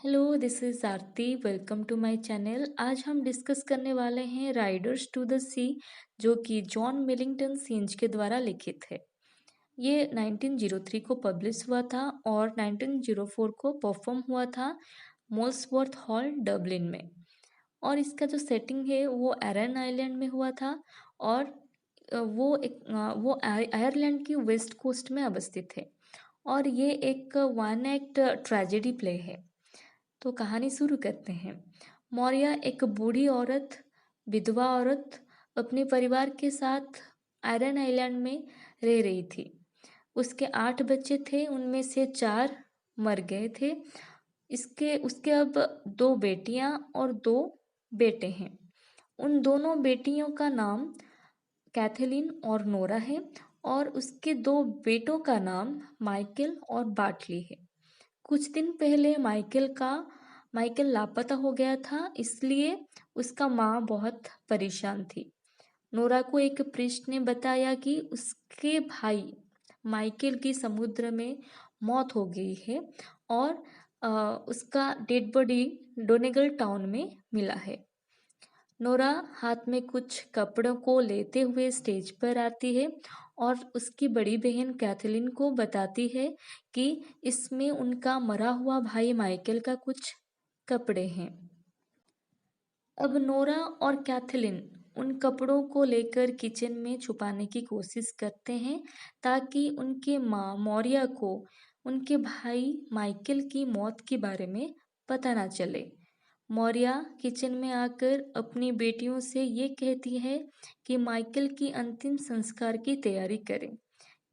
Hello, this is Aarti. Welcome to my channel. आज हम discuss करने वाले हैं राइडर्स टू द सी, जो कि जॉन मिलिंगटन सींज के द्वारा लिखित है। ये 1903 को पब्लिश हुआ था और 1904 को परफॉर्म हुआ था मोल्सवर्थ हॉल डबलिन में। और इसका जो सेटिंग है वो एरन आइलैंड में हुआ था और वो आयरलैंड की वेस्ट कोस्ट में अवस्थित है। और ये एक वन एक्ट ट्रेजेडी प्ले है। तो कहानी शुरू करते हैं। मौर्या एक बूढ़ी औरत, विधवा औरत, अपने परिवार के साथ आयरन आइलैंड में रह रही थी। उसके 8 बच्चे थे, उनमें से 4 मर गए थे। इसके उसके अब 2 बेटियां और 2 बेटे हैं। उन दोनों बेटियों का नाम कैथलीन और नोरा है और उसके 2 बेटों का नाम माइकल और बाटली है। कुछ दिन पहले माइकल लापता हो गया था, इसलिए उसका माँ बहुत परेशान थी। नोरा को एक प्रिस्ट ने बताया कि उसके भाई माइकल की समुद्र में मौत हो गई है और उसका डेड बॉडी डोनेगल टाउन में मिला है। नोरा हाथ में कुछ कपड़ों को लेते हुए स्टेज पर आती है और उसकी बड़ी बहन कैथलीन को बताती है कि इसमें उनका मरा हुआ भाई माइकल का कुछ कपड़े हैं। अब नोरा और कैथलीन उन कपड़ों को लेकर किचन में छुपाने की कोशिश करते हैं ताकि उनके माँ मौर्या को उनके भाई माइकल की मौत के बारे में पता ना चले। मौर्या किचन में आकर अपनी बेटियों से ये कहती है कि माइकल की अंतिम संस्कार की तैयारी करें,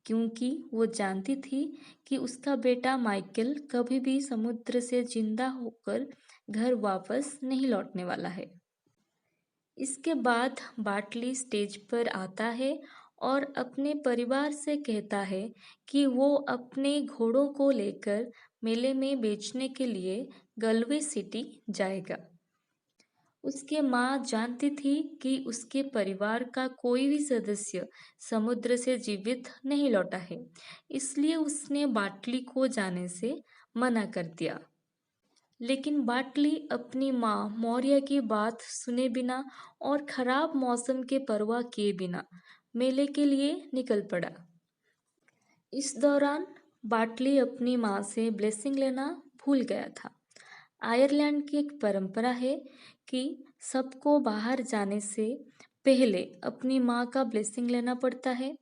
क्योंकि वो जानती थी कि उसका बेटा माइकल कभी भी समुद्र से जिंदा होकर घर वापस नहीं लौटने वाला है। इसके बाद बाटली स्टेज पर आता है और अपने परिवार से कहता है कि वो अपने घोड़ों को लेकर मेले में बेचने के लिए गलवे सिटी जाएगा। उसके माँ जानती थी कि उसके परिवार का कोई भी सदस्य समुद्र से जीवित नहीं लौटा है, इसलिए उसने बाटली को जाने से मना कर दिया। लेकिन बाटली अपनी माँ मौर्य की बात सुने बिना और खराब मौसम के परवाह किए बिना मेले के लिए निकल पड़ा। इस दौरान बाटली अपनी माँ से ब्लेसिंग लेना भूल गया था। आयरलैंड की एक परंपरा है कि सबको बाहर जाने से पहले अपनी माँ का ब्लेसिंग लेना पड़ता है।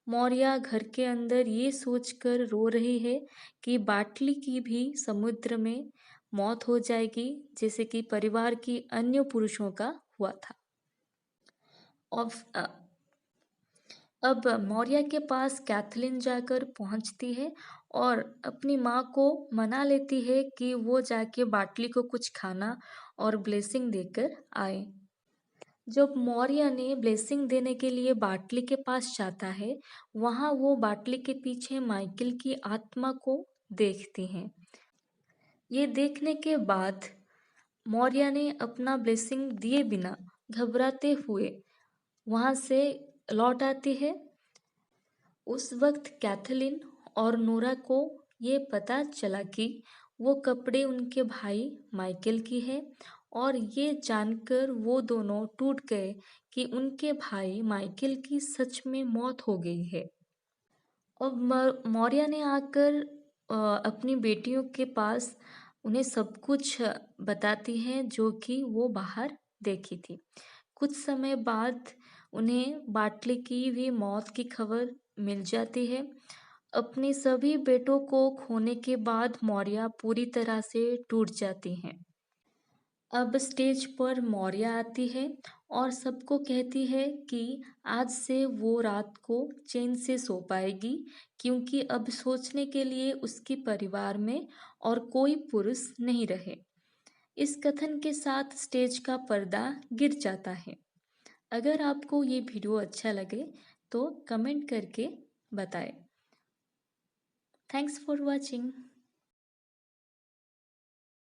मौर्या घर के अंदर ये सोचकर रो रही है कि बाटली की भी समुद्र में मौत हो जाएगी, जैसे कि परिवार की अन्य पुरुषों का हुआ था। अब मौर्या के पास कैथलीन जाकर पहुंचती है और अपनी माँ को मना लेती है कि वो जाके बाटली को कुछ खाना और ब्लेसिंग देकर आए। जब मौर्य ने ब्लेसिंग देने के लिए बाटली के पास जाता है, वहां वो बाटली के पीछे माइकल की आत्मा को देखती हैं। ये देखने के बाद मौर्य ने अपना ब्लेसिंग दिए बिना घबराते हुए वहां से लौट आती है। उस वक्त कैथलीन और नोरा को ये पता चला कि वो कपड़े उनके भाई माइकल की है और ये जानकर वो दोनों टूट गए कि उनके भाई माइकल की सच में मौत हो गई है। अब मौर्य ने आकर अपनी बेटियों के पास उन्हें सब कुछ बताती हैं जो कि वो बाहर देखी थी। कुछ समय बाद उन्हें बाटली की भी मौत की खबर मिल जाती है। अपने सभी बेटों को खोने के बाद मौर्या पूरी तरह से टूट जाती हैं। अब स्टेज पर मौर्या आती है और सबको कहती है कि आज से वो रात को चैन से सो पाएगी, क्योंकि अब सोचने के लिए उसके परिवार में और कोई पुरुष नहीं रहे। इस कथन के साथ स्टेज का पर्दा गिर जाता है। अगर आपको ये वीडियो अच्छा लगे तो कमेंट करके बताएं। Thanks for watching.